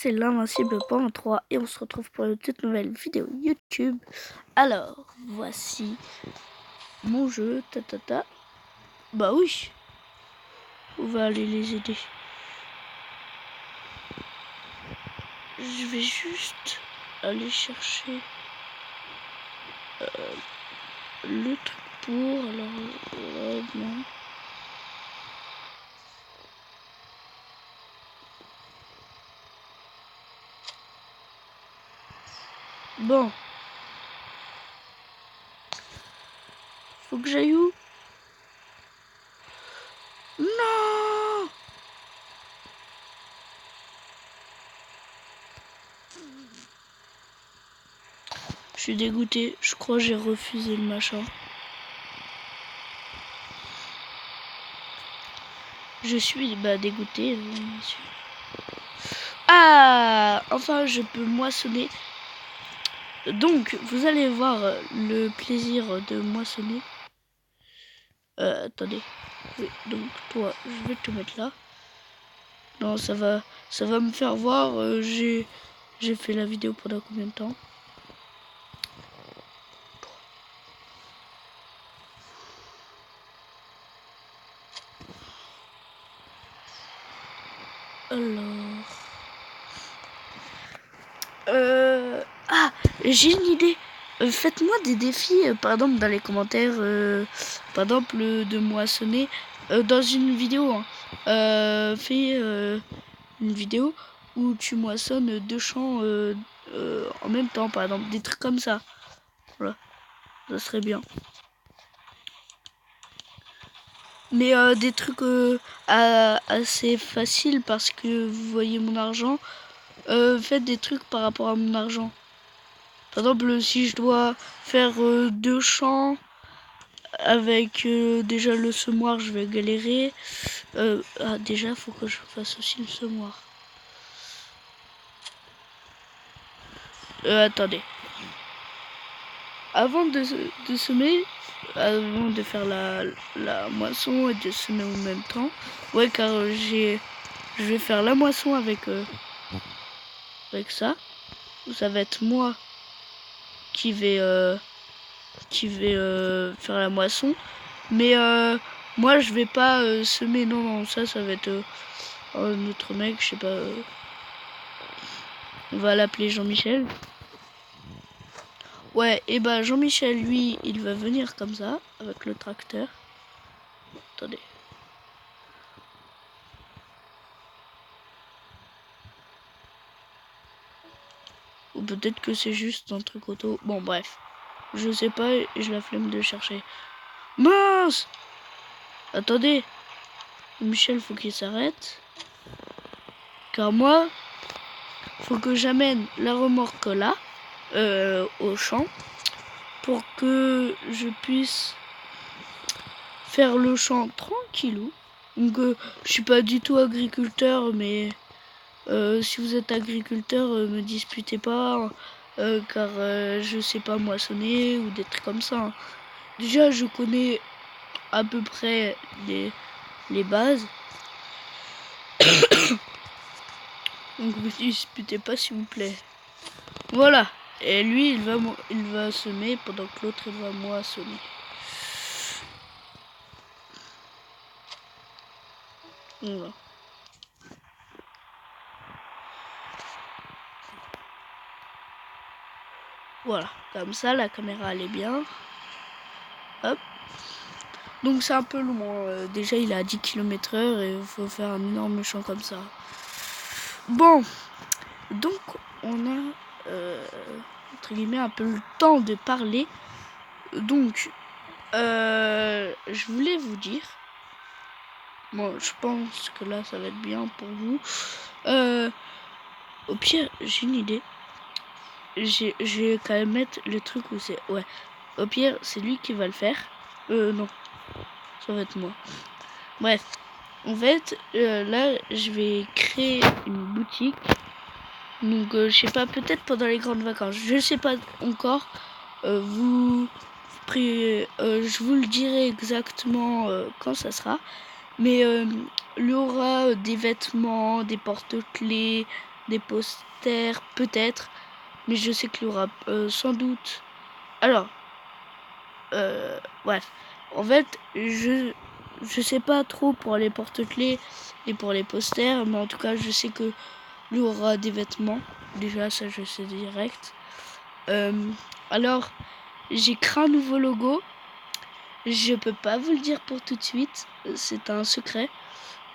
c'est l'Invincible.3 et on se retrouve pour une toute nouvelle vidéo YouTube. Alors, voici mon jeu, Bah oui, on va aller les aider. Je vais juste aller chercher le truc pour, alors, non. Bon. Faut que j'aille où? Non! Je suis dégoûté. Je crois que j'ai refusé le machin. Je suis dégoûté. Ah! Enfin, je peux moissonner. Donc, vous allez voir le plaisir de moissonner. Attendez. Oui, donc toi, je vais te mettre là. Non, ça va me faire voir. J'ai fait la vidéo pendant combien de temps? Alors. Ah, j'ai une idée. Faites-moi des défis, par exemple dans les commentaires, par exemple de moissonner dans une vidéo. Fais une vidéo où tu moissonnes 2 champs en même temps, par exemple, des trucs comme ça. Voilà, ça serait bien. Mais des trucs assez faciles parce que vous voyez mon argent. Faites des trucs par rapport à mon argent. Par exemple, si je dois faire 2 champs avec déjà le semoir, je vais galérer. Déjà, faut que je fasse aussi le semoir. Attendez. Avant de semer, avant de faire la moisson et de semer en même temps. Ouais, car je vais faire la moisson avec ça. Ça va être moi qui vais faire la moisson. Mais moi je vais pas semer, non, ça va être un autre mec, je sais pas. On va l'appeler Jean-Michel. Ouais, et Jean-Michel, lui, il va venir comme ça, avec le tracteur. Attendez. Ou peut-être que c'est juste un truc auto. Bon, bref. Je sais pas, et je la flemme de chercher. Mince! Attendez. Michel, faut qu'il s'arrête. Car moi, faut que j'amène la remorque là, au champ, pour que je puisse faire le champ tranquillou. Donc, je suis pas du tout agriculteur, mais si vous êtes agriculteur, me disputez pas, car je sais pas moissonner ou des trucs comme ça. Hein. Déjà, je connais à peu près les bases. Donc, me disputez pas, s'il vous plaît. Voilà. Et lui, il va semer pendant que l'autre, il va moissonner. Voilà. Voilà, comme ça la caméra elle est bien. Hop. Donc c'est un peu loin. Déjà il est à 10 km/h et il faut faire un énorme champ comme ça. Bon, donc on a entre guillemets un peu le temps de parler. Donc je voulais vous dire. Moi je pense que là ça va être bien pour vous. Au pire, j'ai une idée. Je vais quand même mettre le truc où c'est. Ouais. Au pire, c'est lui qui va le faire. Non. Ça va être moi. Bref. En fait, là, je vais créer une boutique. Donc, je sais pas, peut-être pendant les grandes vacances. Je sais pas encore. Je vous le dirai exactement quand ça sera. Mais il y aura des vêtements, des porte-clés, des posters peut-être, mais je sais qu'il y aura sans doute. Alors, bref, en fait, je sais pas trop pour les porte-clés et pour les posters, mais en tout cas, je sais que il y aura des vêtements. Déjà, ça, je sais direct. Alors, j'ai créé un nouveau logo. Je peux pas vous le dire pour tout de suite. C'est un secret.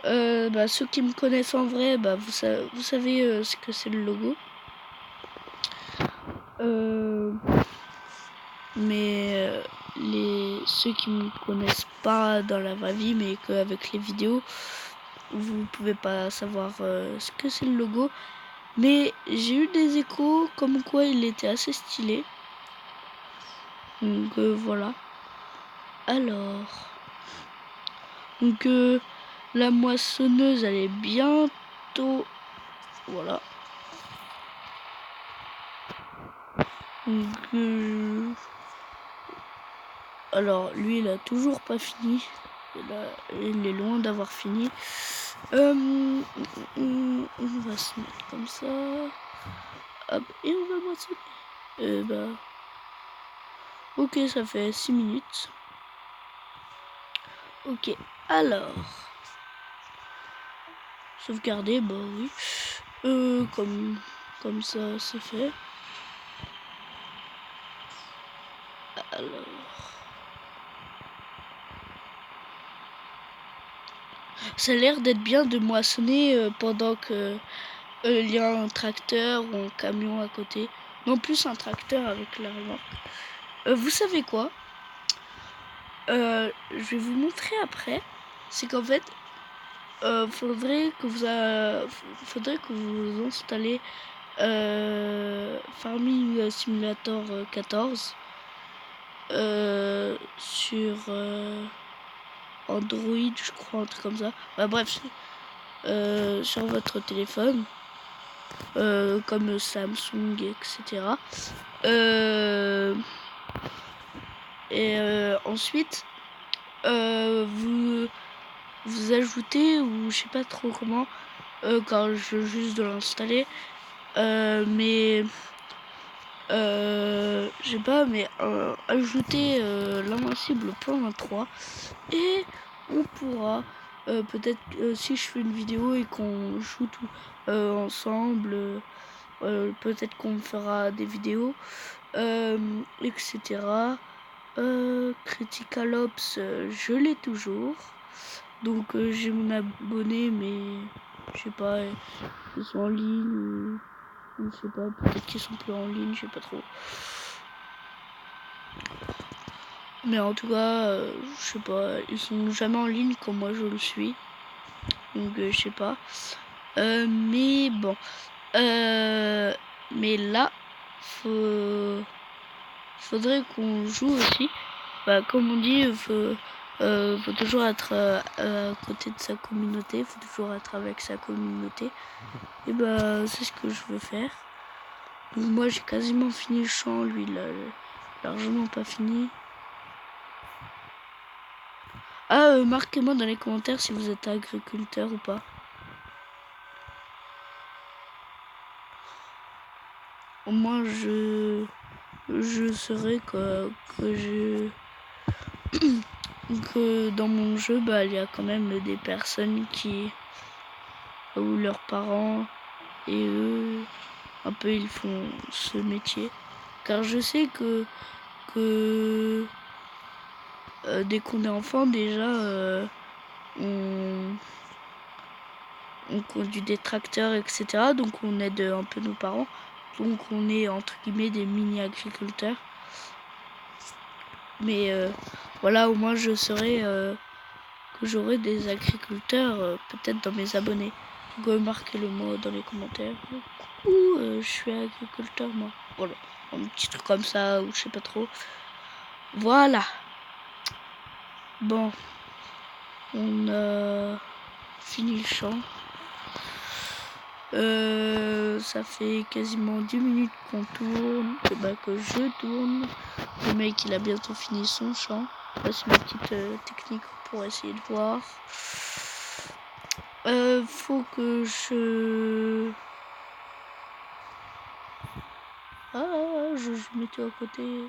Ceux qui me connaissent en vrai, vous savez ce que c'est le logo. Mais ceux qui me connaissent pas dans la vraie vie, mais qu'avec les vidéos, vous pouvez pas savoir ce que c'est le logo. Mais j'ai eu des échos comme quoi il était assez stylé. Donc voilà. Alors, donc la moissonneuse, elle est bientôt. Voilà. Donc, alors lui, il a toujours pas fini. Il est loin d'avoir fini. On va se mettre comme ça. Hop, et on va moissonner. Ok, ça fait 6 minutes. Ok, alors. Sauvegarder, oui. Comme ça, c'est fait. Alors. Ça a l'air d'être bien de moissonner pendant que il y a un tracteur ou un camion à côté. Non plus un tracteur avec la remorque. Vous savez quoi? Je vais vous montrer après. C'est qu'en fait, faudrait que vous installez Farming Simulator 14 sur Android, je crois, un truc comme ça. Bref, sur votre téléphone, comme Samsung, etc. Ensuite, vous ajoutez, ou je sais pas trop comment, quand je viens juste de l'installer, je sais pas, mais ajouter l'invincible point 3 et on pourra peut-être si je fais une vidéo et qu'on joue tout ensemble, peut-être qu'on fera des vidéos, etc. Critical Ops, je l'ai toujours, donc j'ai mon abonné, mais je sais pas, ils sont en ligne ou je sais pas, peut-être qu'ils sont plus en ligne, je sais pas trop. Mais en tout cas, je sais pas, ils sont jamais en ligne comme moi je le suis. Donc je sais pas. Mais bon. Mais là, faudrait qu'on joue aussi. Comme on dit, faut toujours être à côté de sa communauté, faut toujours être avec sa communauté. Et c'est ce que je veux faire. Donc moi j'ai quasiment fini le champ, lui il a largement pas fini. Marquez-moi dans les commentaires si vous êtes agriculteur ou pas. Au moins je saurais que que dans mon jeu, il y a quand même des personnes ou leurs parents et eux, un peu ils font ce métier. Car je sais que dès qu'on est enfant déjà, on conduit des tracteurs, etc. Donc on aide un peu nos parents. Donc on est entre guillemets des mini-agriculteurs. Mais voilà, au moins je saurais que j'aurai des agriculteurs peut-être dans mes abonnés. Donc marquez-le moi dans les commentaires. Coucou, je suis agriculteur moi. Voilà, un petit truc comme ça ou je sais pas trop. Voilà. Bon, on a fini le champ. Ça fait quasiment 10 minutes qu'on tourne, que je tourne. Le mec il a bientôt fini son champ. C'est ma petite technique pour essayer de voir. Faut que je Ah, je mettais à côté.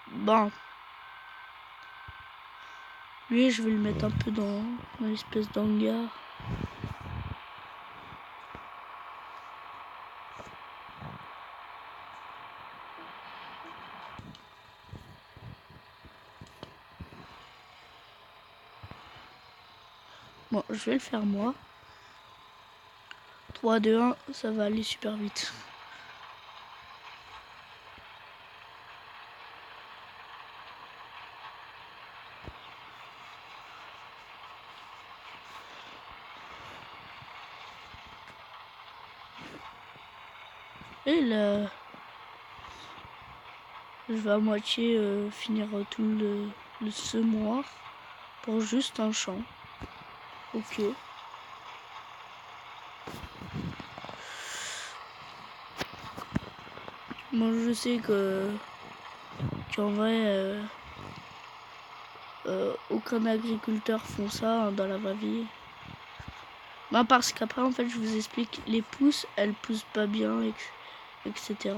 Bon. Lui, je vais le mettre un peu dans l'espèce d'hangar. Bon, je vais le faire moi. 3, 2, 1, ça va aller super vite. Et là, je vais à moitié finir tout le semoir pour juste un champ. Ok. Moi, je sais qu'en vrai, aucun agriculteur font ça dans la vraie vie. Bah, parce qu'après, en fait, je vous explique, les pousses, elles poussent pas bien, etc.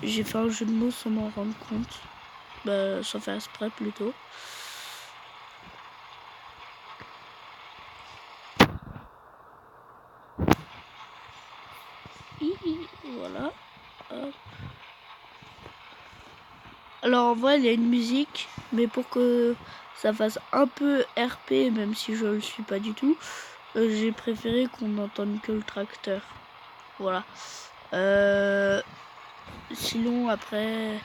J'ai fait un jeu de mots sans m'en rendre compte. Bah, sans faire exprès plutôt. Voilà. Hop. Alors en vrai, il y a une musique, mais pour que ça fasse un peu RP, même si je le suis pas du tout, j'ai préféré qu'on n'entende que le tracteur. Voilà. Sinon après,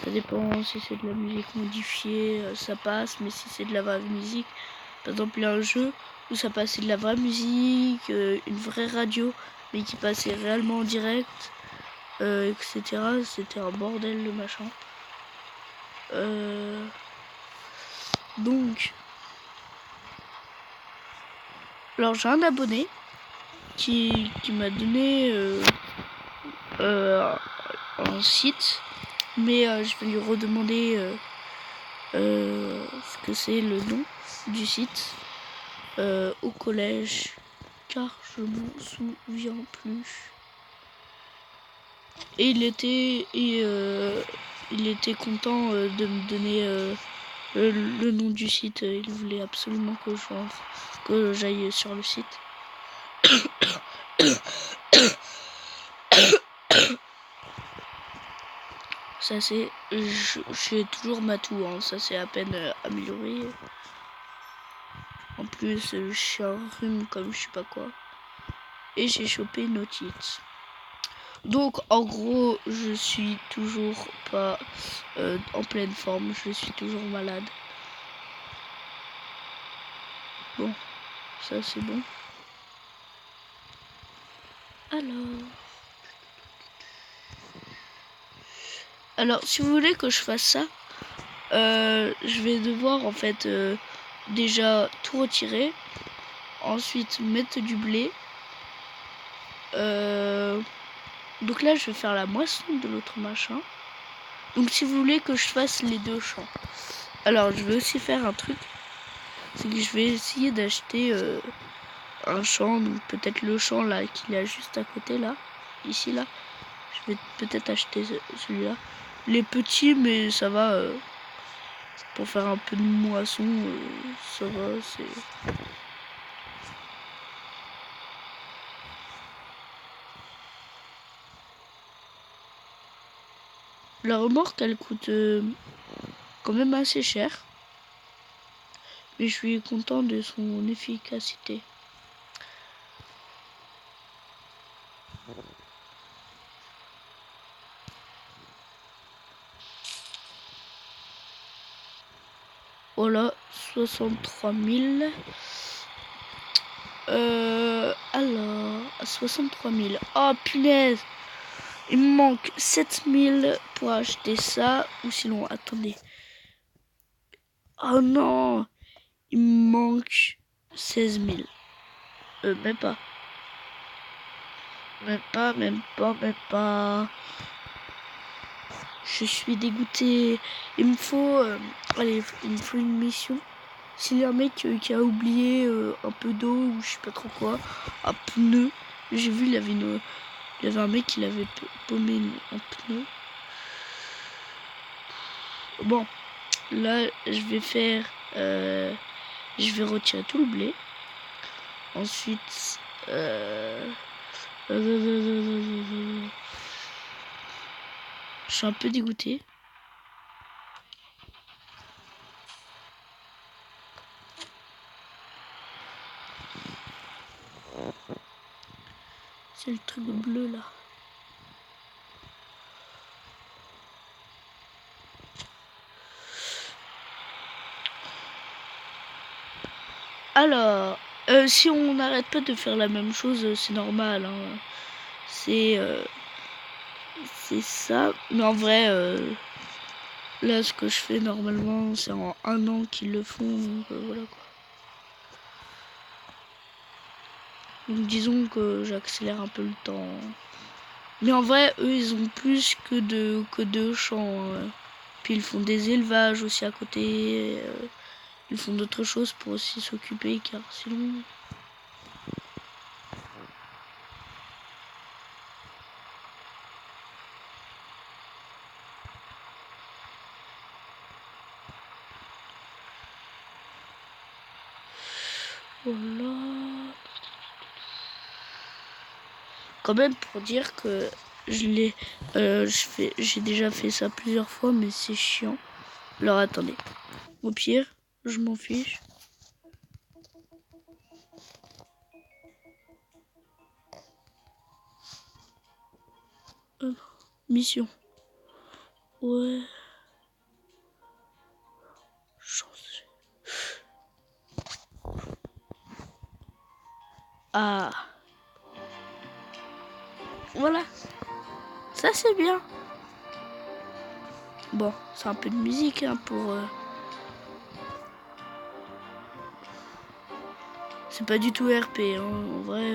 ça dépend si c'est de la musique modifiée, ça passe, mais si c'est de la vraie musique, par exemple il y a un jeu où ça passait de la vraie musique, une vraie radio, mais qui passait réellement en direct, etc. C'était un bordel le machin. Donc, alors j'ai un abonné qui m'a donné un site, mais je vais lui redemander ce que c'est le nom du site au collège, car je m'en souviens plus. Et il était content de me donner le nom du site. Il voulait absolument que j'aille sur le site. Ça c'est, j'ai toujours ma toux, hein. Ça c'est à peine amélioré. En plus, je suis un rhume comme je sais pas quoi. Et j'ai chopé une otite. Donc en gros, je suis toujours pas en pleine forme. Je suis toujours malade. Bon, ça c'est bon. Alors, si vous voulez que je fasse ça, je vais devoir en fait déjà tout retirer, ensuite mettre du blé. Donc là, je vais faire la moisson de l'autre machin. Donc si vous voulez que je fasse les deux champs, alors je vais aussi faire un truc, c'est que je vais essayer d'acheter un champ, donc peut-être le champ là qu'il y a juste à côté là, ici là. Je vais peut-être acheter celui-là. Les petits, mais ça va. Pour faire un peu de moisson, ça va, c'est... La remorque, elle coûte quand même assez cher. Mais je suis content de son efficacité. Voilà, 63 000. Alors, 63 000. Oh, punaise! Il me manque 7 000 pour acheter ça. Ou sinon, attendez. Oh non! Il me manque 16 000. Même pas. Même pas. Je suis dégoûté. Il me faut... allez, il me faut une mission. S'il y a un mec qui a oublié un peu d'eau ou je sais pas trop quoi, un pneu, J'ai vu, il y avait un mec qui l'avait paumé un pneu. Bon, là, je vais faire... je vais retirer tout le blé. Ensuite... je suis un peu dégoûté. C'est le truc bleu là. Alors, si on n'arrête pas de faire la même chose, c'est normal. Hein. C'est ça. Mais en vrai, là, ce que je fais normalement, c'est en 1 an qu'ils le font. Donc, voilà quoi. Donc disons que j'accélère un peu le temps. Mais en vrai, eux, ils ont plus que deux champs. Hein. Puis ils font des élevages aussi à côté. Ils font d'autres choses pour aussi s'occuper, car sinon... Voilà. Quand même pour dire que j'ai déjà fait ça plusieurs fois, mais c'est chiant. Alors attendez. Au pire, je m'en fiche. Mission. Ouais. Changer. Ah. Voilà. Ça c'est bien. Bon, c'est un peu de musique hein, pour... C'est pas du tout RP, hein, en vrai...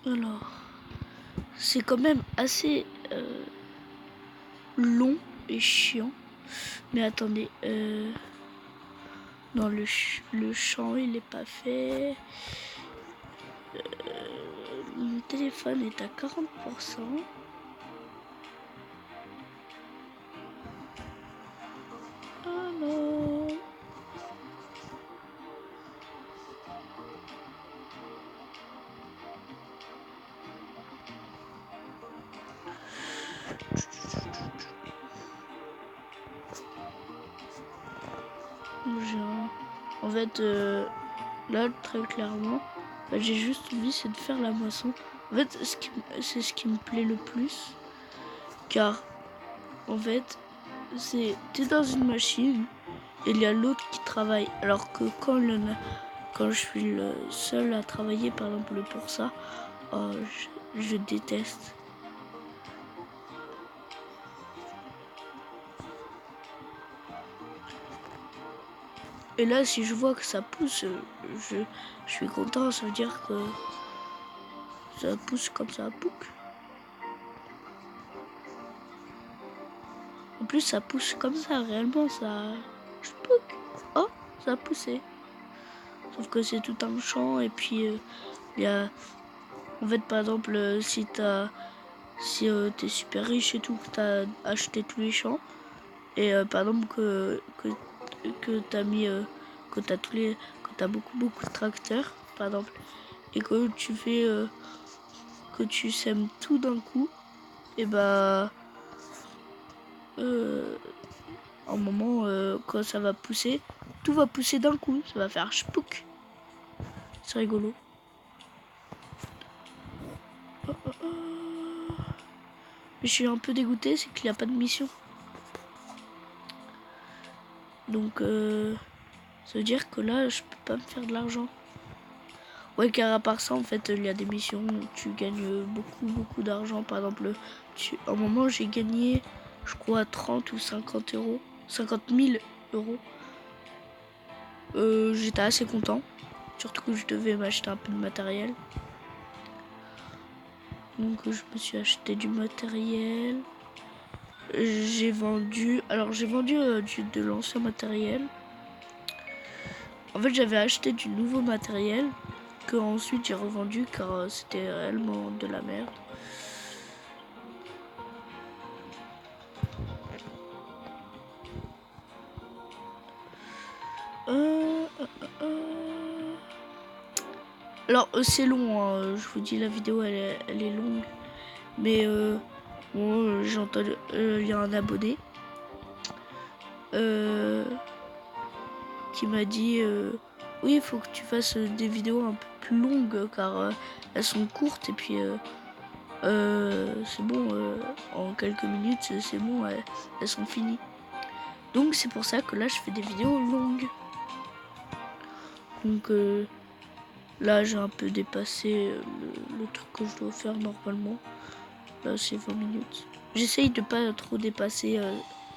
Alors... C'est quand même assez long et chiant. Mais attendez... Non, le champ, il est pas fait. Mon téléphone est à 40%. Ah non. En fait, là, très clairement, j'ai juste envie, c'est de faire la moisson. En fait, c'est ce qui me plaît le plus. Car, en fait, t'es dans une machine, et il y a l'autre qui travaille. Alors que quand je suis le seul à travailler, par exemple, pour ça, oh, je déteste. Et là, si je vois que ça pousse, je suis content. Ça veut dire que ça pousse comme ça, pouc. En plus, ça pousse comme ça, réellement, ça... Pouc. Oh, ça a poussé. Sauf que c'est tout un champ, et puis il y a... En fait, par exemple, si t'es super riche et tout, que t'as acheté tous les champs, et par exemple que t'as mis... que t'as beaucoup de tracteurs, par exemple, et que tu fais... que tu sèmes tout d'un coup, et bah... un moment, quand ça va pousser, tout va pousser d'un coup. Ça va faire chpouk. C'est rigolo. Mais je suis un peu dégoûté, c'est qu'il n'y a pas de mission. Donc, ça veut dire que là, je peux pas me faire de l'argent. Ouais, car à part ça, en fait, il y a des missions où tu gagnes beaucoup d'argent. Par exemple, à un moment, j'ai gagné, je crois, 30 ou 50 euros. 50 000 euros. J'étais assez content. Surtout que je devais m'acheter un peu de matériel. Donc, je me suis acheté du matériel. J'ai vendu... Alors, j'ai vendu de l'ancien matériel. En fait, j'avais acheté du nouveau matériel que ensuite j'ai revendu car c'était réellement de la merde. Alors c'est long, hein, je vous dis la vidéo elle est longue. Mais bon, j'ai entendu, il y a un abonné qui m'a dit oui, il faut que tu fasses des vidéos un peu plus longues car elles sont courtes et puis c'est bon, en quelques minutes c'est bon, elles sont finies. Donc c'est pour ça que là je fais des vidéos longues. Donc là j'ai un peu dépassé le truc que je dois faire normalement. Là c'est 20 minutes. J'essaye de pas trop dépasser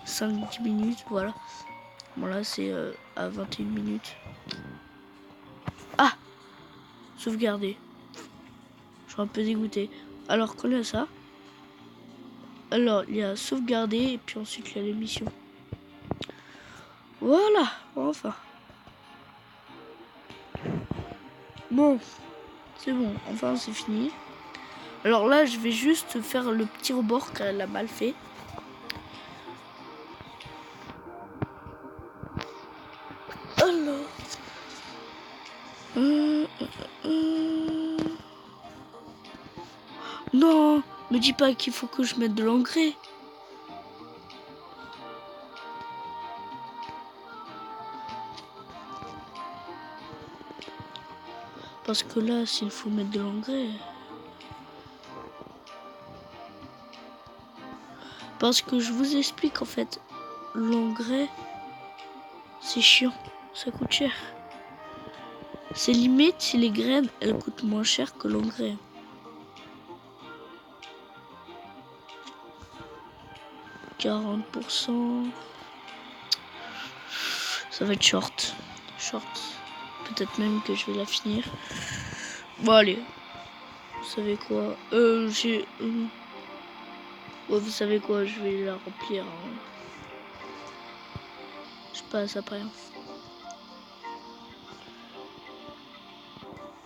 5-10 minutes, voilà. Bon là c'est à 21 minutes. Ah, sauvegarder. Je suis un peu dégoûté. Alors quand il y a ça, alors il y a sauvegarder et puis ensuite il y a l'émission. Voilà, enfin. Bon, c'est bon, enfin c'est fini. Alors là je vais juste faire le petit rebord qu'elle a mal fait. Alors. Non, me dis pas qu'il faut que je mette de l'engrais. Parce que là, s'il faut mettre de l'engrais... Parce que je vous explique en fait, l'engrais, c'est chiant, ça coûte cher. C'est limite si les graines, elles coûtent moins cher que l'engrais. « 40%. Ça va être short. Peut-être même que je vais la finir. Bon allez. Vous savez quoi? Ouais, vous savez quoi? Je vais la remplir. Hein. Je passe après.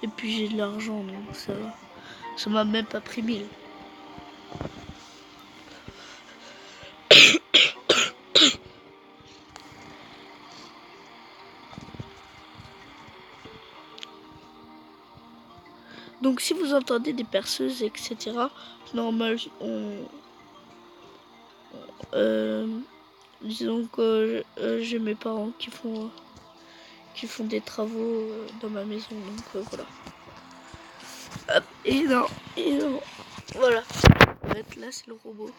Et puis j'ai de l'argent, donc ça va. Ça m'a même pas pris 1000. Donc si vous entendez des perceuses, etc., normal, disons que j'ai mes parents qui font des travaux dans ma maison, donc voilà. Hop, et non, voilà. En fait, là c'est le robot.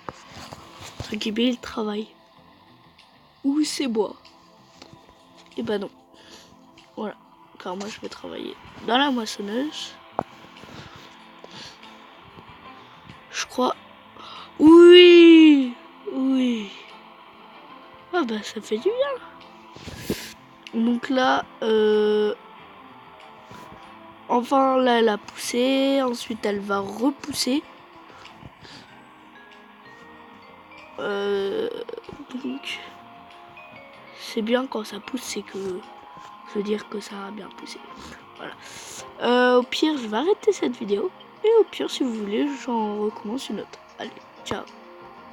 Entre guillemets, il travaille. Ou c'est moi. Et bah non. Voilà. Car moi je vais travailler dans la moissonneuse. Je crois. Oui. Ah bah ça fait du bien. Donc là, enfin là elle a poussé, ensuite elle va repousser. Donc c'est bien quand ça pousse, c'est que ça veut dire que ça a bien poussé. Voilà. Au pire je vais arrêter cette vidéo. Et au pire si vous voulez j'en recommence une autre. Allez, ciao.